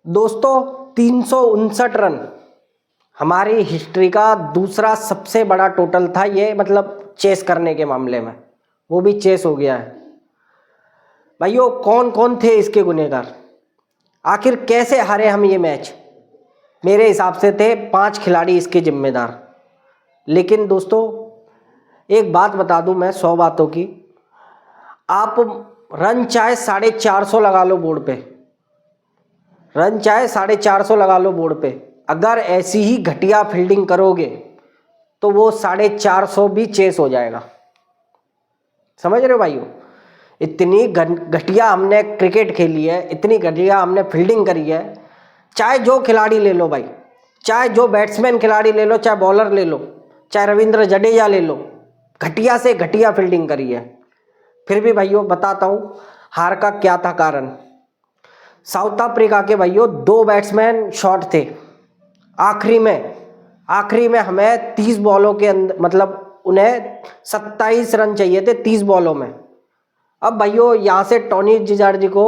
दोस्तों 359 रन हमारी हिस्ट्री का दूसरा सबसे बड़ा टोटल था ये, मतलब चेस करने के मामले में। वो भी चेस हो गया है। भाइयों कौन कौन थे इसके गुनहगार, आखिर कैसे हारे हम ये मैच? मेरे हिसाब से थे 5 खिलाड़ी इसके जिम्मेदार। लेकिन दोस्तों एक बात बता दूं मैं 100 बातों की, आप रन चाहे 450 लगा लो बोर्ड पे, रन चाहे 450 लगा लो बोर्ड पे, अगर ऐसी ही घटिया फील्डिंग करोगे तो वो 450 भी चेस हो जाएगा। समझ रहे हो भाइयों? इतनी घटिया हमने क्रिकेट खेली है, इतनी घटिया हमने फील्डिंग करी है। चाहे जो खिलाड़ी ले लो भाई, चाहे जो बैट्समैन खिलाड़ी ले लो, चाहे बॉलर ले लो, चाहे रविंद्र जडेजा ले लो, घटिया से घटिया फील्डिंग करी है। फिर भी भाइयों बताता हूँ हार का क्या था कारण। साउथ अफ्रीका के भाइयों 2 बैट्समैन शॉट थे। आखिरी में हमें 30 बॉलों के अंदर, मतलब उन्हें 27 रन चाहिए थे 30 बॉलों में। अब भाइयों यहाँ से टोनी जिजार्जी को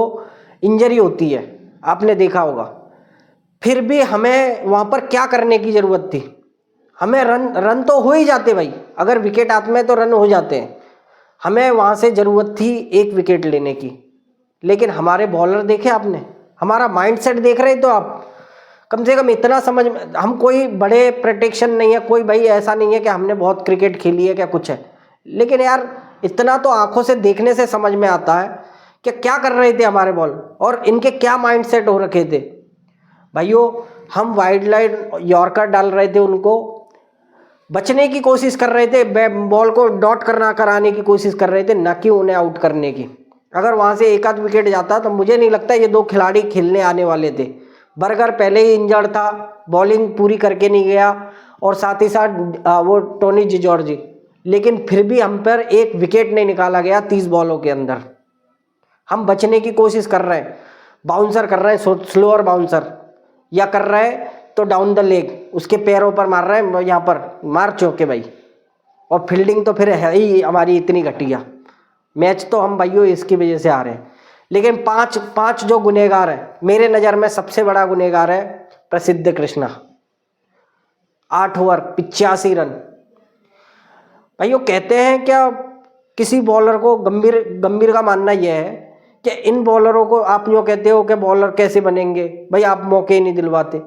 इंजरी होती है, आपने देखा होगा। फिर भी हमें वहाँ पर क्या करने की ज़रूरत थी? हमें रन तो हो ही जाते भाई, अगर विकेट हाथ में तो रन हो जाते हैं। हमें वहाँ से ज़रूरत थी 1 विकेट लेने की। लेकिन हमारे बॉलर देखे आपने, हमारा माइंडसेट देख रहे तो आप, कम से कम इतना समझ में, हम कोई बड़े प्रोटेक्शन नहीं है, कोई भाई ऐसा नहीं है कि हमने बहुत क्रिकेट खेली है क्या कुछ है, लेकिन यार इतना तो आंखों से देखने से समझ में आता है कि क्या कर रहे थे हमारे बॉल और इनके क्या माइंडसेट हो रखे थे। भाइयों हम वाइड लाइन यॉर्कर डाल रहे थे, उनको बचने की कोशिश कर रहे थे, बॉल को डॉट कराने की कोशिश कर रहे थे, ना कि उन्हें आउट करने की। अगर वहाँ से एक आध विकेट जाता तो मुझे नहीं लगता ये 2 खिलाड़ी खेलने आने वाले थे। बर्गर पहले ही इंजर्ड था, बॉलिंग पूरी करके नहीं गया, और साथ ही साथ वो टोनी जिजॉर्जी। लेकिन फिर भी हम पर 1 विकेट नहीं निकाला गया 30 बॉलों के अंदर। हम बचने की कोशिश कर रहे हैं, बाउंसर कर रहे हैं, स्लोअर बाउंसर, या कर रहे हैं तो डाउन द लेग, उसके पैरों पर मार रहे हैं, यहाँ पर मार चौके भाई। और फील्डिंग तो फिर है ही हमारी इतनी घटिया। मैच तो हम भाइयों इसकी वजह से आ रहे हैं। लेकिन पांच जो गुनहगार है, मेरे नज़र में सबसे बड़ा गुनहगार है प्रसिद्ध कृष्णा। 8 over 85 run. भाइयों कहते हैं क्या, किसी बॉलर को, गंभीर का मानना यह है कि इन बॉलरों को आप यूँ कहते हो कि बॉलर कैसे बनेंगे भाई, आप मौके ही नहीं दिलवाते।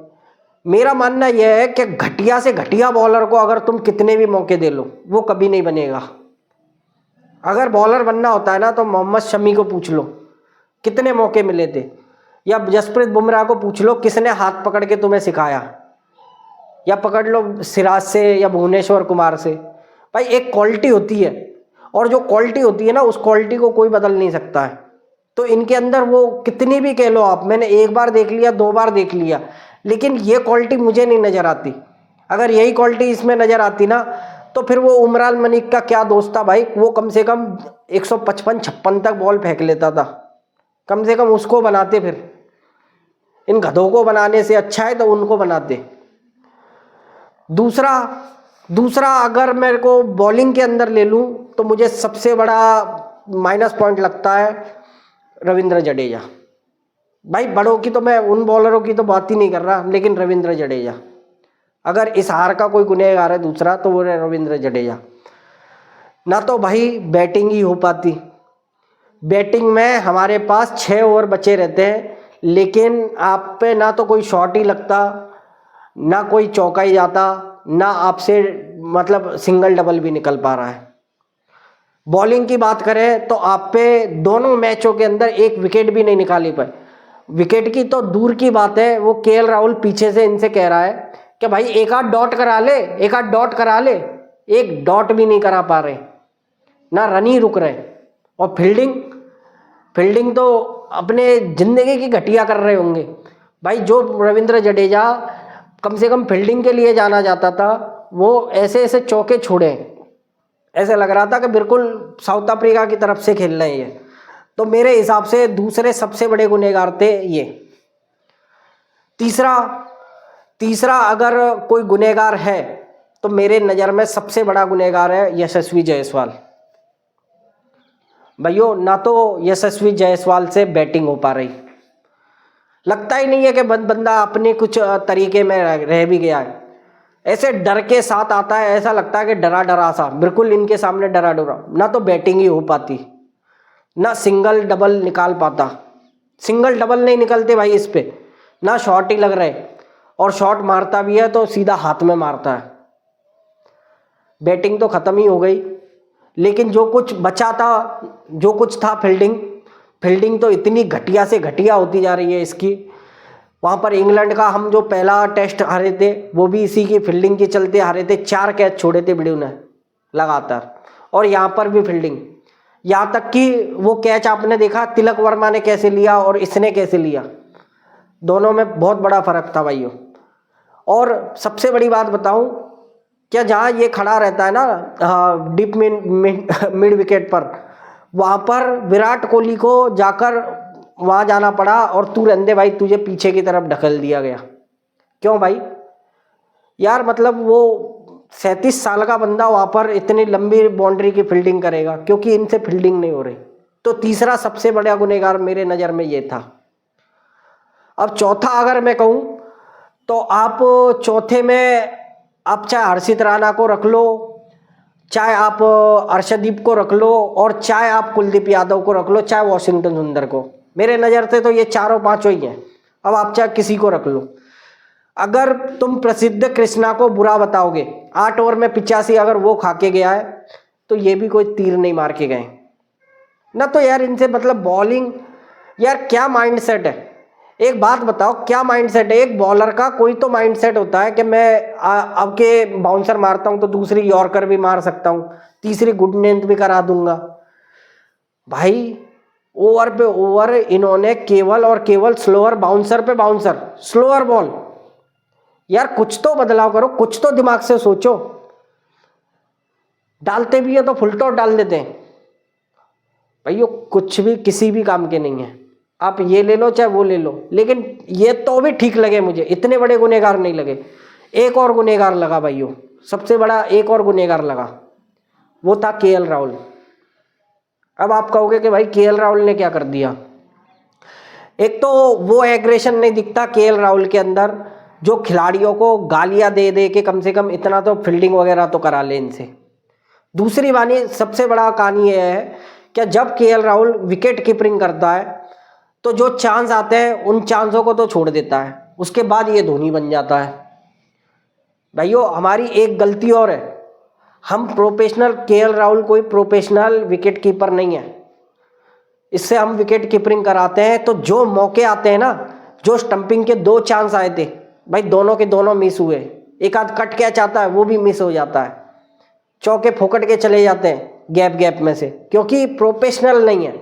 मेरा मानना यह है कि घटिया से घटिया बॉलर को अगर तुम कितने भी मौके दे लो वो कभी नहीं बनेगा। अगर बॉलर बनना होता है ना तो मोहम्मद शमी को पूछ लो कितने मौके मिले थे, या जसप्रीत बुमराह को पूछ लो किसने हाथ पकड़ के तुम्हें सिखाया, या पकड़ लो सिराज से या भुवनेश्वर कुमार से। भाई एक क्वालिटी होती है, और जो क्वालिटी होती है ना उस क्वालिटी को कोई बदल नहीं सकता है। तो इनके अंदर वो कितनी भी कह लो आप, मैंने 1 बार देख लिया 2 बार देख लिया, लेकिन ये क्वालिटी मुझे नहीं नज़र आती। अगर यही क्वालिटी इसमें नज़र आती ना तो फिर वो उमरान मलिक का क्या दोस्त था भाई, वो कम से कम 155-56 तक बॉल फेंक लेता था। कम से कम उसको बनाते, फिर इन गधों को बनाने से अच्छा है तो उनको बनाते। दूसरा अगर मेरे को बॉलिंग के अंदर ले लूँ तो मुझे सबसे बड़ा माइनस पॉइंट लगता है रविंद्र जडेजा। भाई बड़ों की तो मैं, उन बॉलरों की तो बात ही नहीं कर रहा, लेकिन रविंद्र जडेजा, अगर इस हार का कोई गुनहगार है दूसरा तो वो है रविंद्र जडेजा। ना तो भाई बैटिंग ही हो पाती, बैटिंग में हमारे पास 6 ओवर बचे रहते हैं, लेकिन आप पे ना तो कोई शॉट ही लगता, ना कोई चौका ही जाता, ना आपसे मतलब सिंगल डबल भी निकल पा रहा है। बॉलिंग की बात करें तो आप पे दोनों मैचों के अंदर 1 विकेट भी नहीं निकाली पाए। विकेट की तो दूर की बात है, वो केएल राहुल पीछे से इनसे कह रहा है कि भाई एक आध डॉट करा ले, एक आध डॉट करा ले, 1 डॉट भी नहीं करा पा रहे, ना रन ही रुक रहे। और फील्डिंग तो अपने ज़िंदगी की घटिया कर रहे होंगे भाई। जो रविंद्र जडेजा कम से कम फील्डिंग के लिए जाना जाता था, वो ऐसे ऐसे चौके छोड़े, ऐसे लग रहा था कि बिल्कुल साउथ अफ्रीका की तरफ से खेल रहे हैं ये। तो मेरे हिसाब से दूसरे सबसे बड़े गुनहगार थे ये। तीसरा अगर कोई गुनहगार है तो मेरे नज़र में सबसे बड़ा गुनहगार है यशस्वी जायसवाल। भाइयों ना तो यशस्वी जायसवाल से बैटिंग हो पा रही, लगता ही नहीं है कि बंदा अपने कुछ तरीके में रह भी गया है। ऐसे डर के साथ आता है, ऐसा लगता है कि डरा डरा सा, बिल्कुल इनके सामने डरा डरा। ना तो बैटिंग ही हो पाती, ना सिंगल डबल निकाल पाता। सिंगल डबल नहीं निकलते भाई इस पे, ना शॉट ही लग रहे, और शॉट मारता भी है तो सीधा हाथ में मारता है। बैटिंग तो खत्म ही हो गई, लेकिन जो कुछ बचा था, जो कुछ था फील्डिंग तो इतनी घटिया से घटिया होती जा रही है इसकी। वहाँ पर इंग्लैंड का हम जो पहला टेस्ट हारे थे वो भी इसी की फील्डिंग के चलते हारे थे। 4 कैच छोड़े थे बिडू ने लगातार, और यहाँ पर भी फील्डिंग। यहाँ तक कि वो कैच आपने देखा तिलक वर्मा ने कैसे लिया और इसने कैसे लिया, दोनों में बहुत बड़ा फर्क था भाइयों। और सबसे बड़ी बात बताऊं, क्या जहाँ ये खड़ा रहता है ना डीप मिड विकेट पर, वहाँ पर विराट कोहली को जाकर वहाँ जाना पड़ा और तू रहने भाई, तुझे पीछे की तरफ ढकल दिया गया। क्यों भाई यार, मतलब वो 37 साल का बंदा वहाँ पर इतनी लंबी बाउंड्री की फील्डिंग करेगा, क्योंकि इनसे फील्डिंग नहीं हो रही। तो तीसरा सबसे बड़ा गुनहगार मेरे नज़र में ये था। अब चौथा अगर मैं कहूँ तो आप चौथे में आप चाहे हर्षित राणा को रख लो, चाहे आप अर्शदीप को रख लो, और चाहे आप कुलदीप यादव को रख लो, चाहे वॉशिंगटन सुंदर को। मेरे नज़र से तो ये चारों पांचों ही हैं। अब आप चाहे किसी को रख लो। अगर तुम प्रसिद्ध कृष्णा को बुरा बताओगे, 8 ओवर में 85 अगर वो खा के गया है, तो ये भी कोई तीर नहीं मार के गए ना। तो यार इनसे मतलब बॉलिंग, यार क्या माइंडसेट है, एक बात बताओ क्या माइंडसेट है एक बॉलर का? कोई तो माइंडसेट होता है कि मैं अब के बाउंसर मारता हूं तो दूसरी यॉर्कर भी मार सकता हूं, तीसरी गुड लेंथ भी करा दूंगा। भाई ओवर पे ओवर इन्होंने केवल और केवल स्लोअर बाउंसर पे बाउंसर, स्लोअर बॉल। यार कुछ तो बदलाव करो, कुछ तो दिमाग से सोचो। डालते भी है तो फुल टॉस डाल देते हैं भाइयों, कुछ भी किसी भी काम के नहीं है। आप ये ले लो चाहे वो ले लो, लेकिन ये तो भी ठीक लगे मुझे, इतने बड़े गुनहगार नहीं लगे। एक और गुनहगार लगा भाइयों, सबसे बड़ा एक और गुनहगार लगा, वो था केएल राहुल। अब आप कहोगे कि भाई केएल राहुल ने क्या कर दिया? एक तो वो एग्रेशन नहीं दिखता केएल राहुल के अंदर, जो खिलाड़ियों को गालियां दे दे के कम से कम इतना तो फील्डिंग वगैरह तो करा ले इनसे। दूसरी बानी, सबसे बड़ा कहानी यह है कि जब केएल राहुल विकेट कीपिंग करता है तो जो चांस आते हैं उन चांसों को तो छोड़ देता है, उसके बाद ये धोनी बन जाता है। भाइयों हमारी एक गलती और है, हम प्रोफेशनल, केएल राहुल कोई प्रोफेशनल विकेट कीपर नहीं है, इससे हम विकेट कीपिंग कराते हैं तो जो मौके आते हैं ना, जो स्टंपिंग के 2 चांस आए थे भाई, दोनों के दोनों मिस हुए। एक आध कट कैच आता है वो भी मिस हो जाता है, चौके फोकट के चले जाते हैं गैप में से, क्योंकि प्रोफेशनल नहीं है।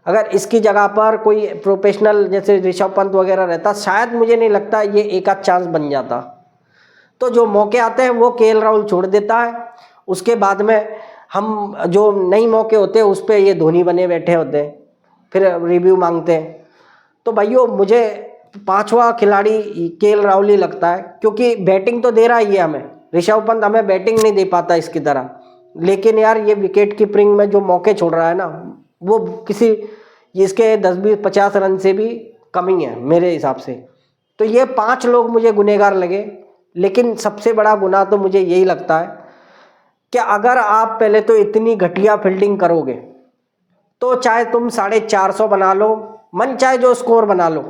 अगर इसकी जगह पर कोई प्रोफेशनल जैसे ऋषभ पंत वगैरह रहता, शायद मुझे नहीं लगता ये एक आध चांस बन जाता। तो जो मौके आते हैं वो केएल राहुल छोड़ देता है, उसके बाद में हम जो नई मौके होते हैं उस पर ये धोनी बने बैठे होते हैं, फिर रिव्यू मांगते हैं। तो भाइयों मुझे 5वां खिलाड़ी केएल राहुल ही लगता है, क्योंकि बैटिंग तो दे रहा ही है हमें, ऋषभ पंत हमें बैटिंग नहीं दे पाता इसकी तरह, लेकिन यार ये विकेट कीपिंग में जो मौके छोड़ रहा है ना, वो किसी इसके 10-20-50 रन से भी कम ही है मेरे हिसाब से। तो ये 5 लोग मुझे गुनहगार लगे, लेकिन सबसे बड़ा गुनाह तो मुझे यही लगता है कि अगर आप पहले तो इतनी घटिया फील्डिंग करोगे तो चाहे तुम 450 बना लो, मन चाहे जो स्कोर बना लो,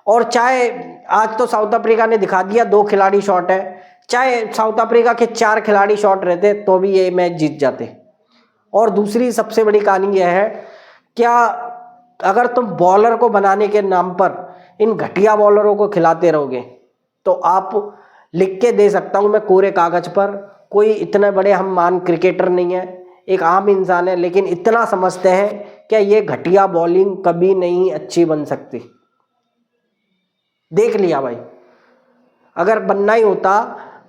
और चाहे आज तो साउथ अफ्रीका ने दिखा दिया 2 खिलाड़ी शॉट है, चाहे साउथ अफ्रीका के 4 खिलाड़ी शॉट रहते तो भी ये मैच जीत जाते। और दूसरी सबसे बड़ी कहानी यह है, क्या अगर तुम बॉलर को बनाने के नाम पर इन घटिया बॉलरों को खिलाते रहोगे तो आप लिख के दे सकता हूं मैं कोरे कागज पर, कोई इतने बड़े हम मान क्रिकेटर नहीं है, एक आम इंसान है, लेकिन इतना समझते हैं कि ये घटिया बॉलिंग कभी नहीं अच्छी बन सकती। देख लिया भाई, अगर बनना ही होता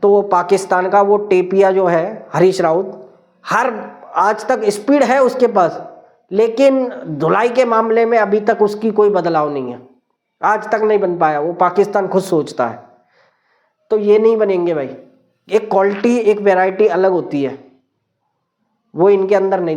तो वो पाकिस्तान का वो टेपिया जो है हरीश राउत, हर आज तक स्पीड है उसके पास, लेकिन धुलाई के मामले में अभी तक उसकी कोई बदलाव नहीं है, आज तक नहीं बन पाया। वो पाकिस्तान खुद सोचता है, तो ये नहीं बनेंगे भाई। एक क्वालिटी, एक वैरायटी अलग होती है, वो इनके अंदर नहीं।